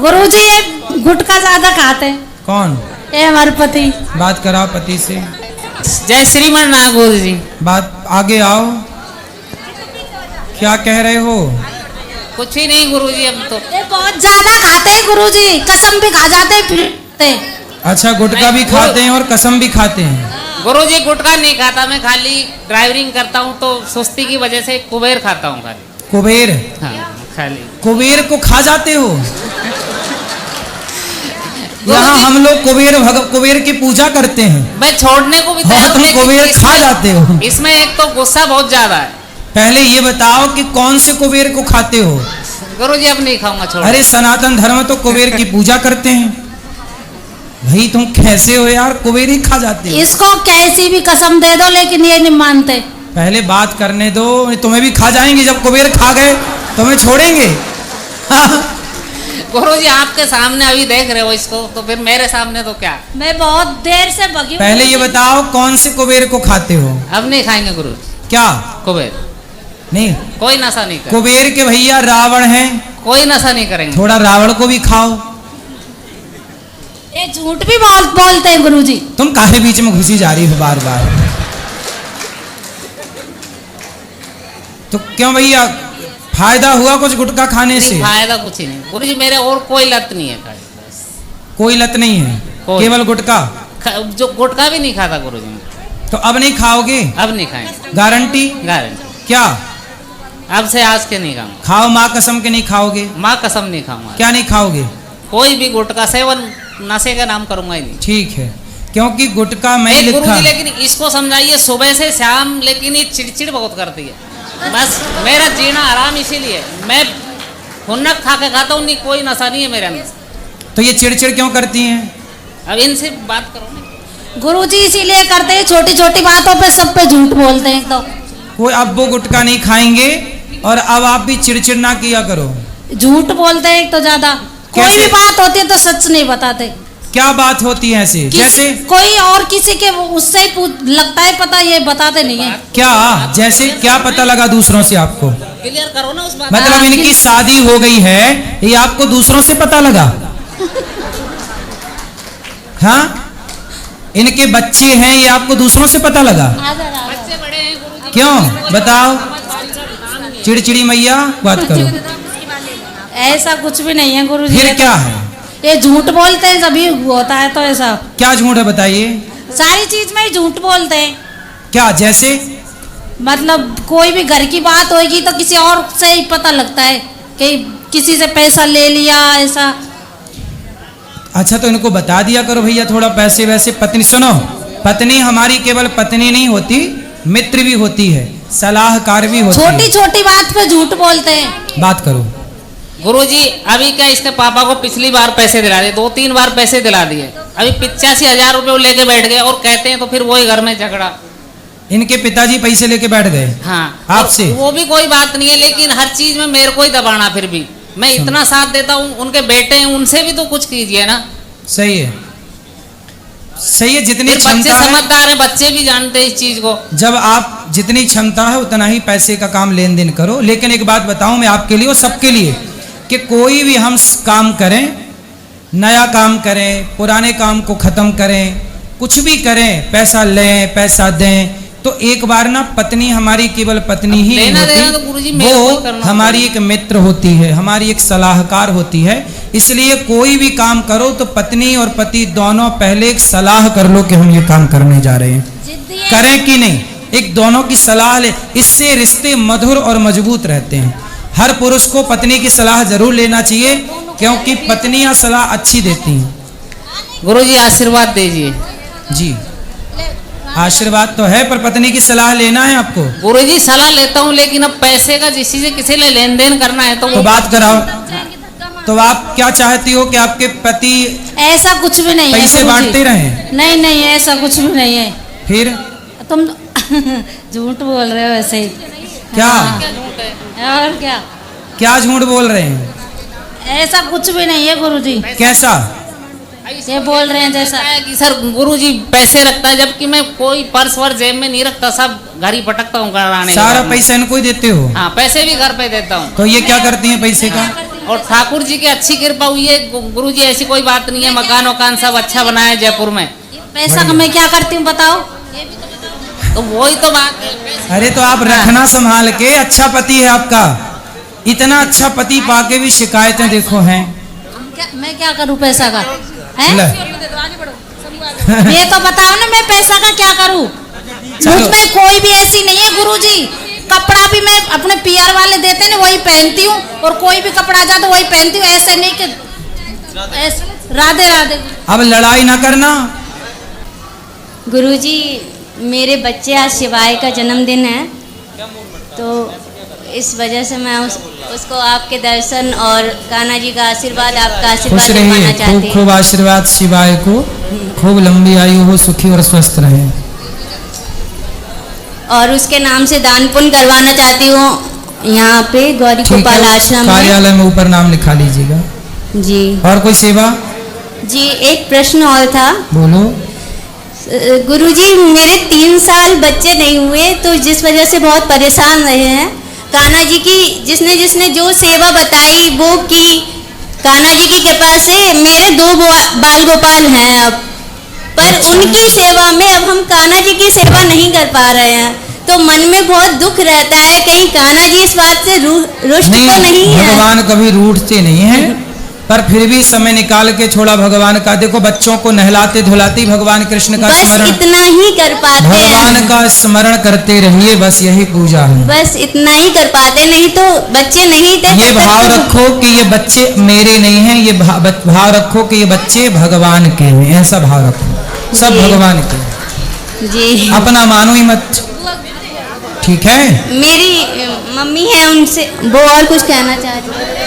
गुरुजी ये गुटखा ज्यादा खाते हैं। कौन? ये हमारे पति। बात कराओ पति से। जय श्रीमान नाग गुरुजी। बात आगे आओ, क्या कह रहे हो? कुछ ही नहीं गुरुजी, अब तो ये बहुत ज्यादा खाते हैं गुरुजी, कसम भी खा जाते हैं, फिरते हैं। अच्छा, गुटखा भी खाते हैं और कसम भी खाते हैं। गुरुजी गुटखा नहीं खाता, मैं खाली ड्राइवरिंग करता हूँ तो सुस्ती की वजह से कुबेर खाता हूँ खाली। कुबेर? हाँ खाली। कुबेर को खा जाते हो? यहाँ हम लोग कुबेर की पूजा करते हैं। मैं छोड़ने को भी और तुम कुबेर खा जाते हो। इसमें एक तो गुस्सा बहुत ज्यादा है। पहले ये बताओ कि कौन से कुबेर को खाते हो? गुरुजी अब नहीं खाऊंगा, छोड़। अरे सनातन धर्म तो कुबेर की पूजा करते हैं। भाई तुम कैसे हो यार, कुबेर ही खा जाते हो। इसको कैसी भी कसम दे दो लेकिन ये नहीं मानते। पहले बात करने दो, तुम्हें भी खा जाएंगे। जब कुबेर खा गए तुम्हें छोड़ेंगे? गुरुजी आपके सामने अभी देख रहे हो इसको, तो फिर मेरे सामने तो क्या। मैं बहुत देर से भगी हूँ। पहले ये बताओ कौन से कुबेर को खाते हो? अब नहीं खाएंगे गुरुजी। क्या? कुबेर नहीं, कोई नशा नहीं करेंगे। कुबेर के भैया रावण हैं, कोई नशा नहीं करेंगे। थोड़ा रावण को भी खाओ। ये झूठ भी बहुत बोलते हैं गुरुजी। तुम काहे बीच में घुसी जा रही हो बार बार? तो क्यों भैया, फायदा हुआ कुछ गुटखा खाने से? फायदा कुछ ही नहीं गुरुजी, मेरे और कोई लत नहीं है खाली, बस। कोई लत नहीं है, केवल गुटखा? जो गुटखा भी नहीं खाता गुरुजी। तो अब नहीं खाओगे? अब नहीं खाएंगे, गारंटी? गारंटी। क्या? अब से आज के नहीं खाऊंगा। खाओ, माँ कसम के नहीं खाओगे? माँ कसम नहीं खाऊंगा। क्या नहीं खाओगे? कोई भी गुटखा सेवन नशे का नाम करूंगा ही नहीं। ठीक है, क्योंकि गुटखा मैं लिखा। गुरुजी लेकिन इसको समझाइए सुबह से शाम, लेकिन ये चिड़चिड़ बहुत करती है। बस मेरा जीना आराम इसीलिए मैं हुन्नक खा के खाता हूँ, नहीं कोई नशा नहीं है मेरे अंदर। तो ये चिड़चिड़ क्यों करती हैं? अब इनसे बात करो ना। गुरुजी इसीलिए करते हैं, छोटी छोटी बातों पे सब पे झूठ बोलते हैं एकदम। कोई अब वो गुटखा नहीं खाएंगे और अब आप भी चिड़चिड़ ना किया करो। झूठ बोलते हैं एक तो ज्यादा, कोई कैसे? भी बात होती है तो सच नहीं बताते। क्या बात होती है ऐसे? जैसे कोई और किसी के उससे ही लगता है पता, ये बताते नहीं है। क्या? जैसे क्या पता लगा दूसरों से आपको? क्लियर करो ना उस बात। मतलब इनकी शादी हो गई है, ये आपको दूसरों से पता लगा? हाँ, इनके बच्चे हैं, ये आपको दूसरों से पता लगा? बच्चे बड़े हैं गुरुजी। क्यों बताओ? चिड़चिड़ी मैया बात करो। ऐसा कुछ भी नहीं है गुरुजी। फिर क्या है? ये झूठ बोलते हैं, जब होता है तो ऐसा। क्या झूठ है बताइए? सारी चीज में ही झूठ बोलते हैं। क्या? जैसे मतलब कोई भी घर की बात होगी तो किसी और से ही पता लगता है कि किसी से पैसा ले लिया ऐसा। अच्छा, तो इनको बता दिया करो भैया थोड़ा पैसे वैसे। पत्नी सुनो, पत्नी हमारी केवल पत्नी नहीं होती, मित्र भी होती है, सलाहकार भी होती है। छोटी छोटी बात पे झूठ बोलते हैं। बात करो। गुरुजी अभी क्या, इसके पापा को पिछली बार पैसे दिला दिए, 2-3 बार पैसे दिला दिए। अभी 85,000 रुपये वो लेके बैठ गए और कहते हैं तो फिर वही घर में झगड़ा। इनके पिताजी पैसे लेके बैठ गए? हाँ आपसे? वो भी कोई बात नहीं है, लेकिन हर चीज में मेरे को ही दबाना। फिर भी मैं इतना साथ देता हूँ, उनके बेटे हैं, उनसे भी तो कुछ कीजिए ना। सही है, सही है। जितनी बच्चे क्षमता है, समझदार हैं, बच्चे भी जानते हैं इस चीज को। जब आप जितनी क्षमता है उतना ही पैसे का काम लेन देन करो। लेकिन एक बात बताऊं मैं आपके लिए और सबके लिए, कि कोई भी हम काम करें, नया काम करें, पुराने काम को खत्म करें, कुछ भी करें, पैसा लें पैसा दें, तो एक बार ना पत्नी हमारी केवल पत्नी ही नहीं होती, वो हमारी एक मित्र होती है, हमारी एक सलाहकार होती है। इसलिए कोई भी काम करो तो पत्नी और पति दोनों पहले एक सलाह कर लो कि हम ये काम करने जा रहे हैं, करें कि नहीं। एक दोनों की सलाह ले, इससे रिश्ते मधुर और मजबूत रहते हैं। हर पुरुष को पत्नी की सलाह जरूर लेना चाहिए, क्योंकि पत्नियां सलाह अच्छी देती हैं। गुरुजी आशीर्वाद दीजिए। जी, आशीर्वाद तो है, पर पत्नी की सलाह लेना है आपको। गुरुजी सलाह लेता हूँ, लेकिन अब पैसे का किसी से किसी ले लेन देन करना है तो बात कराओ। तो आप क्या चाहती हो कि आपके पति ऐसा कुछ भी नहीं है, पैसे बांटते रहें? नहीं नहीं, ऐसा कुछ भी नहीं है। फिर तुम झूठ बोल रहे हो ऐसे ही। क्या? और क्या? क्या झूठ बोल रहे हैं? ऐसा कुछ भी नहीं है गुरुजी। कैसा? ये बोल रहे हैं जैसा कि सर गुरुजी पैसे रखता है, जबकि मैं कोई पर्स वर्स जेब में नहीं रखता, सब घर ही पटकता हूँ। सारा पैसा इनको ही देते हो? हाँ, पैसे भी घर पे देता हूँ। तो ये क्या करती हैं पैसे का? और ठाकुर जी की अच्छी कृपा हुई है। गुरु जी ऐसी कोई बात नहीं है, मकान वकान सब अच्छा बना है जयपुर में। पैसा का मैं क्या करती हूँ बताओ? तो वही तो बात है। अरे तो आप रखना संभाल के, अच्छा पति है आपका, इतना अच्छा पति पाके भी शिकायतें देखो हैं। मैं क्या करूँ पैसा का? है ले। ये तो बताओ ना, मैं पैसा का क्या करूँ? मुझ में कोई भी ऐसी नहीं है गुरुजी। कपड़ा भी मैं अपने पीआर वाले देते ना वही पहनती हूँ, और कोई भी कपड़ा जाता वही पहनती हूँ। ऐसे नहीं कि राधे राधे। अब लड़ाई ना करना। गुरुजी, मेरे बच्चे आज शिवाय का जन्मदिन है, तो इस वजह से मैं उसको आपके दर्शन और कान्हा जी का आशीर्वाद, आपका आशीर्वाद खुश रहिए, पाना खूब चाहती हूँ। खूब आशीर्वाद शिवाय को, खूब लंबी आयु हो, सुखी और स्वस्थ रहे। और उसके नाम से दान पुण्य करवाना चाहती हूँ यहाँ पे गौरी ठीक गोपाल है, आश्रम में। कार्यालय में ऊपर नाम लिखा लीजिएगा। जी और कोई सेवा? जी, एक प्रश्न और था। बोलो। गुरुजी, मेरे 3 साल बच्चे नहीं हुए, तो जिस वजह से बहुत परेशान रहे हैं। कान्हा जी की जिसने जिसने जो सेवा बताई वो की। कान्हा जी की कृपा से मेरे 2 बाल गोपाल हैं अब, पर उनकी सेवा में अब हम कान्हा जी की सेवा नहीं कर पा रहे हैं, तो मन में बहुत दुख रहता है, कहीं कान्हा जी इस बात से रुष्ट तो नहीं है। भगवान कभी रूठते नहीं है, पर फिर भी समय निकाल के छोड़ा भगवान का। देखो बच्चों को नहलाते धुलाते भगवान कृष्ण का बस स्मरण, इतना ही कर पाते भगवान हैं। का स्मरण करते रहिए, बस यही पूजा है। बस इतना ही कर पाते, नहीं तो बच्चे नहीं थे। ये भाव रखो कि ये बच्चे मेरे नहीं हैं, ये भाव रखो कि ये बच्चे भगवान के हैं, ऐसा भाव रखो। सब जी। भगवान के हैं। जी, अपना मानो ही मत, ठीक है? मेरी मम्मी है, उनसे वो और कुछ कहना चाहती है।